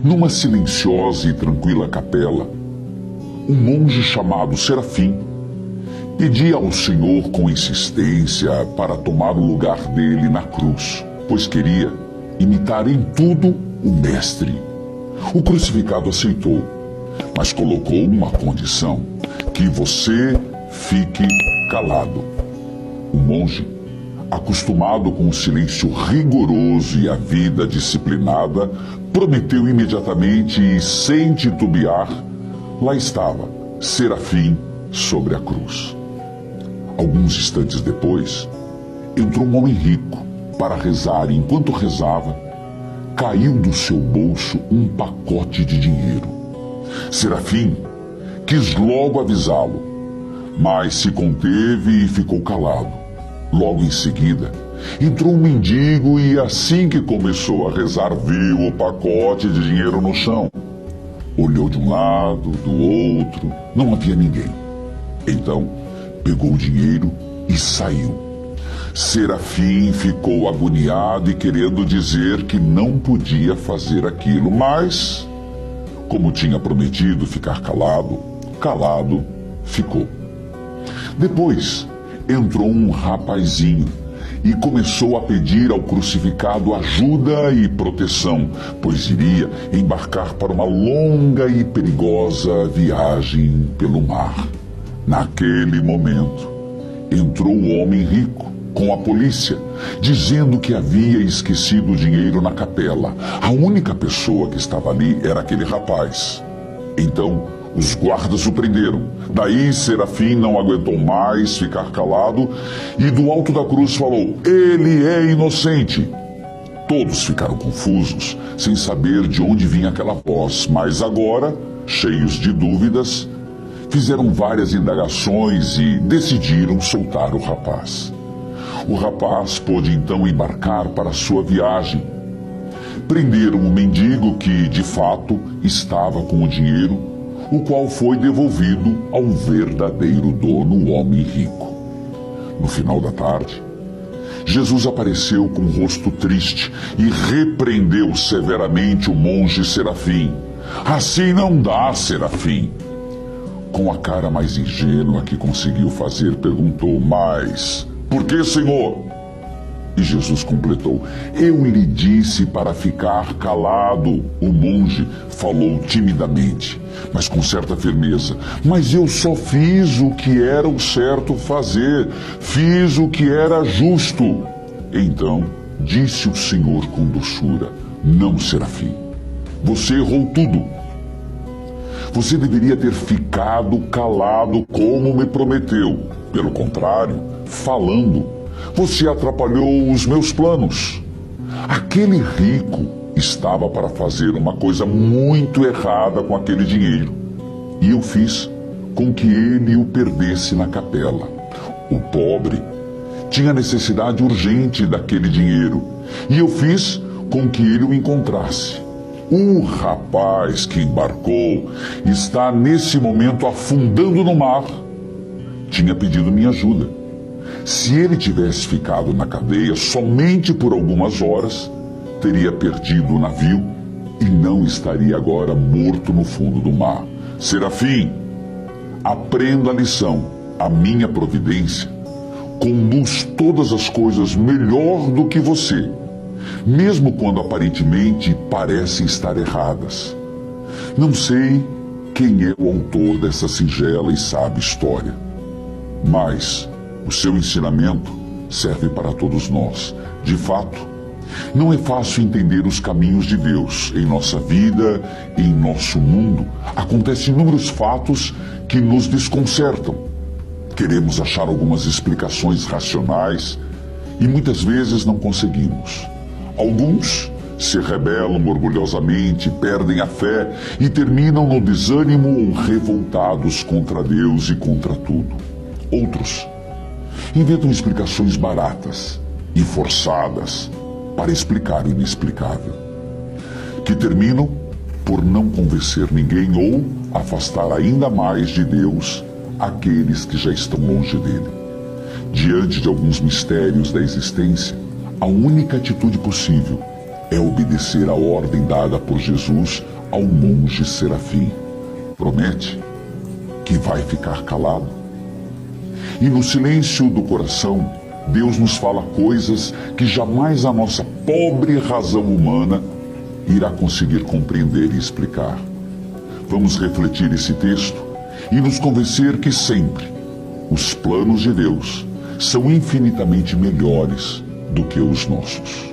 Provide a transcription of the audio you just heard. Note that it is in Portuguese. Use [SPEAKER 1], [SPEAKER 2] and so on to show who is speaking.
[SPEAKER 1] Numa silenciosa e tranquila capela, um monge chamado Serafim pedia ao Senhor com insistência para tomar o lugar dele na cruz, pois queria imitar em tudo o Mestre. O crucificado aceitou, mas colocou uma condição: que você fique calado. O monge, acostumado com o silêncio rigoroso e a vida disciplinada, prometeu imediatamente e, sem titubear, lá estava Serafim sobre a cruz. Alguns instantes depois, entrou um homem rico para rezar e, enquanto rezava, caiu do seu bolso um pacote de dinheiro. Serafim quis logo avisá-lo, mas se conteve e ficou calado. Logo em seguida, entrou um mendigo e, assim que começou a rezar, viu o pacote de dinheiro no chão. Olhou de um lado, do outro, não havia ninguém. Então, pegou o dinheiro e saiu. Serafim ficou agoniado e querendo dizer que não podia fazer aquilo, mas, como tinha prometido ficar calado, calado ficou. Depois, entrou um rapazinho e começou a pedir ao crucificado ajuda e proteção, pois iria embarcar para uma longa e perigosa viagem pelo mar. Naquele momento, entrou o homem rico com a polícia, dizendo que havia esquecido o dinheiro na capela. A única pessoa que estava ali era aquele rapaz. Então, os guardas o prenderam. Daí Serafim não aguentou mais ficar calado e do alto da cruz falou: "Ele é inocente." Todos ficaram confusos, sem saber de onde vinha aquela voz, mas agora, cheios de dúvidas, fizeram várias indagações e decidiram soltar o rapaz. O rapaz pôde então embarcar para sua viagem. Prenderam o mendigo que, de fato, estava com o dinheiro, o qual foi devolvido ao verdadeiro dono, o homem rico. No final da tarde, Jesus apareceu com o rosto triste e repreendeu severamente o monge Serafim. "Assim não dá, Serafim." Com a cara mais ingênua que conseguiu fazer, perguntou: "Mas por que, Senhor?" E Jesus completou: "Eu lhe disse para ficar calado." O monge falou timidamente, mas com certa firmeza: "Mas eu só fiz o que era o certo fazer, fiz o que era justo." Então disse o Senhor com doçura: "Não, Serafim, você errou tudo. Você deveria ter ficado calado como me prometeu. Pelo contrário, falando, você atrapalhou os meus planos." Aquele rico estava para fazer uma coisa muito errada com aquele dinheiro, e eu fiz com que ele o perdesse na capela. O pobre tinha necessidade urgente daquele dinheiro, e eu fiz com que ele o encontrasse. O rapaz que embarcou está nesse momento afundando no mar. Tinha pedido minha ajuda. Se ele tivesse ficado na cadeia somente por algumas horas, teria perdido o navio e não estaria agora morto no fundo do mar. Serafim, aprenda a lição. A minha providência conduz todas as coisas melhor do que você, mesmo quando aparentemente parecem estar erradas. Não sei quem é o autor dessa singela e sábia história, mas o seu ensinamento serve para todos nós. De fato, não é fácil entender os caminhos de Deus em nossa vida e em nosso mundo. Acontecem inúmeros fatos que nos desconcertam. Queremos achar algumas explicações racionais e muitas vezes não conseguimos. Alguns se rebelam orgulhosamente, perdem a fé e terminam no desânimo ou revoltados contra Deus e contra tudo. Outros inventam explicações baratas e forçadas para explicar o inexplicável, que terminam por não convencer ninguém ou afastar ainda mais de Deus aqueles que já estão longe dele. Diante de alguns mistérios da existência, a única atitude possível é obedecer a ordem dada por Jesus ao monge Serafim. Promete que vai ficar calado. E no silêncio do coração, Deus nos fala coisas que jamais a nossa pobre razão humana irá conseguir compreender e explicar. Vamos refletir esse texto e nos convencer que sempre os planos de Deus são infinitamente melhores do que os nossos.